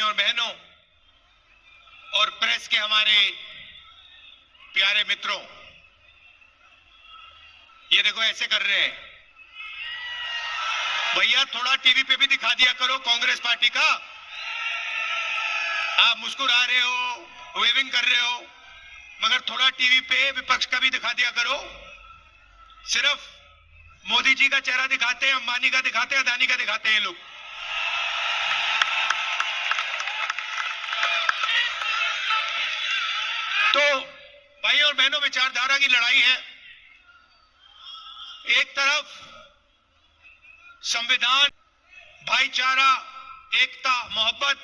भाइयों और बहनों और प्रेस के हमारे प्यारे मित्रों, ये देखो ऐसे कर रहे हैं भैया, थोड़ा टीवी पे भी दिखा दिया करो कांग्रेस पार्टी का। आप मुस्कुरा रहे हो, वेविंग कर रहे हो, मगर थोड़ा टीवी पे विपक्ष का भी दिखा दिया करो। सिर्फ मोदी जी का चेहरा दिखाते हैं, अंबानी का दिखाते हैं, अदानी का दिखाते हैं लोग। तो भाइयों और बहनों, विचारधारा की लड़ाई है। एक तरफ संविधान, भाईचारा, एकता, मोहब्बत,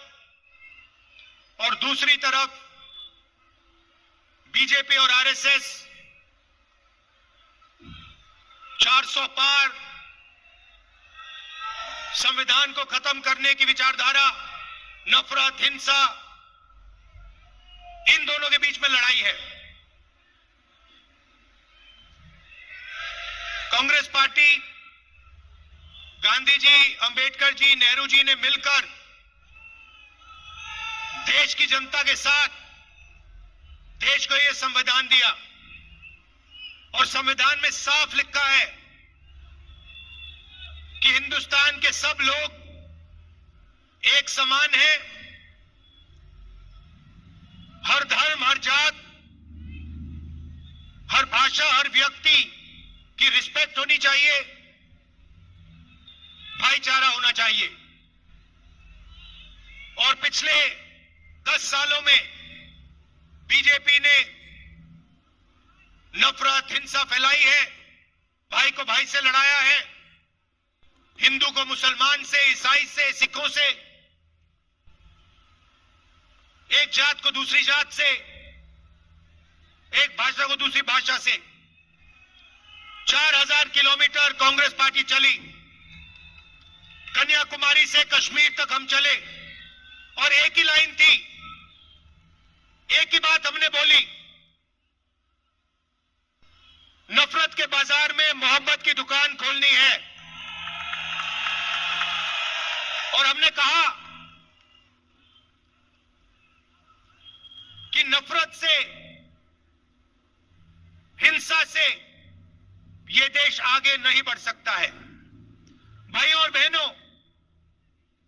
और दूसरी तरफ बीजेपी और आरएसएस 400 पार संविधान को खत्म करने की विचारधारा, नफरत, हिंसा, इन दोनों के बीच में लड़ाई है। कांग्रेस पार्टी, गांधी जी, अंबेडकर जी, नेहरू जी ने मिलकर देश की जनता के साथ देश को यह संविधान दिया, और संविधान में साफ लिखा है कि हिंदुस्तान के सब लोग एक समान हैं। हर धर्म, हर जात, हर भाषा, हर व्यक्ति की रिस्पेक्ट होनी चाहिए, भाईचारा होना चाहिए। और पिछले 10 सालों में बीजेपी ने नफरत, हिंसा फैलाई है, भाई को भाई से लड़ाया है, हिंदू को मुसलमान से, ईसाई से, सिखों से, एक जात को दूसरी जात से, एक भाषा को दूसरी भाषा से। 4000 किलोमीटर कांग्रेस पार्टी चली, कन्याकुमारी से कश्मीर तक हम चले, और एक ही लाइन थी, एक ही बात हमने बोली, नफरत के बाजार में मोहब्बत की दुकान खोलनी है। और हमने कहा कि नफरत से, हिंसा से यह देश आगे नहीं बढ़ सकता है। भाइयों और बहनों,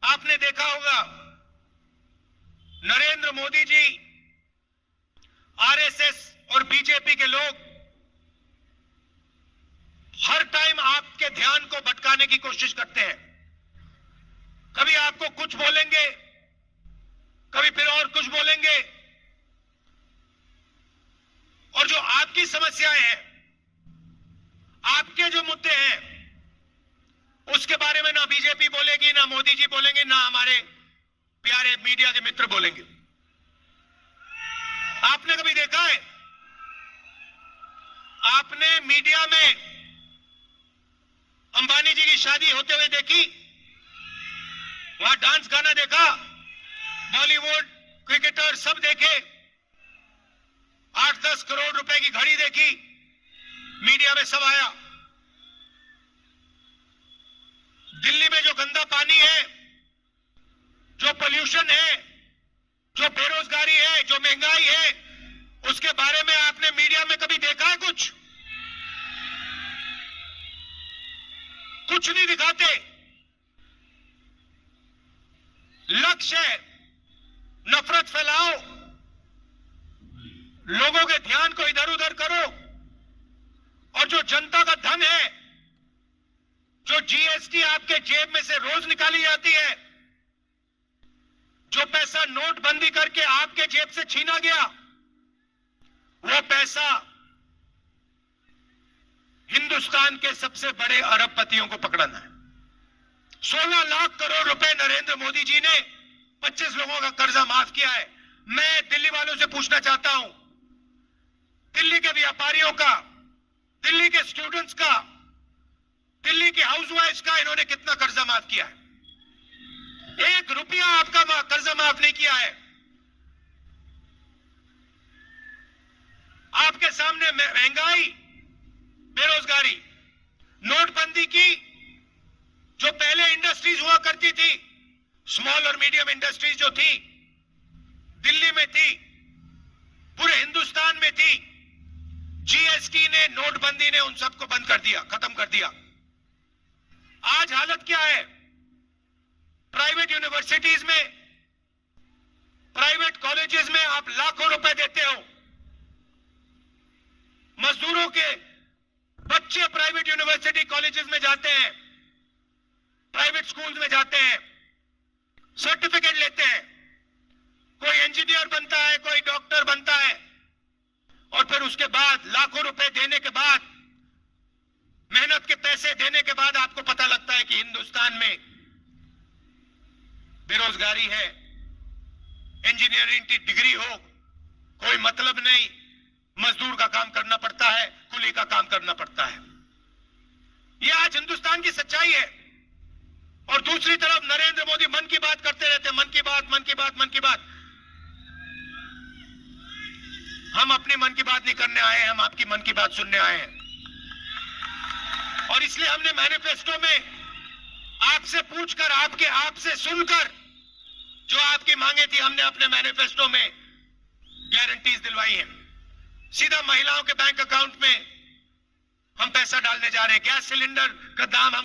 आपने देखा होगा नरेंद्र मोदी जी, आरएसएस और बीजेपी के लोग हर टाइम आपके ध्यान को भटकाने की कोशिश करते हैं। कभी आपको कुछ बोलेंगे, कभी फिर और कुछ बोलेंगे, और जो आपकी समस्याएं हैं, आपके जो मुद्दे हैं, उसके बारे में ना बीजेपी बोलेगी, ना मोदी जी बोलेंगे, ना हमारे प्यारे मीडिया के मित्र बोलेंगे। आपने कभी देखा है, आपने मीडिया में अंबानी जी की शादी होते हुए देखी? वहां डांस गाना देखा? बॉलीवुड, क्रिकेटर सब देखे? 8-10 करोड़ रुपए की घड़ी देखी? मीडिया में सब आया। दिल्ली में जो गंदा पानी है, जो पोल्यूशन है, जो बेरोजगारी है, जो महंगाई है, उसके बारे में आपने मीडिया में कभी देखा है? कुछ नहीं दिखाते। लक्ष्य है नफरत फैलाओ, लोगों के ध्यान को इधर उधर करो, और जो जनता का धन है, जो जीएसटी आपके जेब में से रोज निकाली जाती है, जो पैसा नोटबंदी करके आपके जेब से छीना गया, वो पैसा हिंदुस्तान के सबसे बड़े अरबपतियों को पकड़ना है। 16 लाख करोड़ रुपए नरेंद्र मोदी जी ने 25 लोगों का कर्जा माफ किया है। मैं दिल्ली वालों से पूछना चाहता हूं, दिल्ली के व्यापारियों का, दिल्ली के स्टूडेंट्स का, दिल्ली के हाउसवाइफ्स का इन्होंने कितना कर्जा माफ किया है? 1 रुपया आपका कर्जा माफ नहीं किया है। आपके सामने महंगाई, बेरोजगारी, नोटबंदी की जो पहले इंडस्ट्रीज हुआ करती थी, स्मॉल और मीडियम इंडस्ट्रीज जो थी, दिल्ली में थी, पूरे हिंदुस्तान में थी, जीएसटी ने, नोटबंदी ने उन सबको बंद कर दिया, खत्म कर दिया। आज हालत क्या है? प्राइवेट यूनिवर्सिटीज में, प्राइवेट कॉलेजेस में आप लाखों रुपए देते हो, मजदूरों के बच्चे प्राइवेट यूनिवर्सिटी कॉलेजेस में जाते हैं, प्राइवेट स्कूल्स में जाते हैं, सर्टिफिकेट लेते हैं, कोई इंजीनियर बनता है, कोई डॉक्टर बनता है, और फिर उसके बाद लाखों रुपए देने के बाद, मेहनत के पैसे देने के बाद आपको पता लगता है कि हिंदुस्तान में बेरोजगारी है, इंजीनियरिंग की डिग्री हो कोई मतलब नहीं, मजदूर का काम करना पड़ता है, कुली का काम करना पड़ता है। यह आज हिंदुस्तान की सच्चाई है। और दूसरी तरफ नरेंद्र मोदी मन की बात करते रहते हैं, मन की बात, मन की बात, मन की बात। हम अपनी मन की बात नहीं करने आए हैं, हम आपकी मन की बात सुनने आए हैं। और इसलिए हमने मैनिफेस्टो में आपसे पूछकर, आपसे सुनकर जो आपकी मांगे थी, हमने अपने मैनिफेस्टो में गारंटीज दिलवाई हैं। सीधा महिलाओं के बैंक अकाउंट में हम पैसा डालने जा रहे हैं। गैस सिलेंडर का दाम हम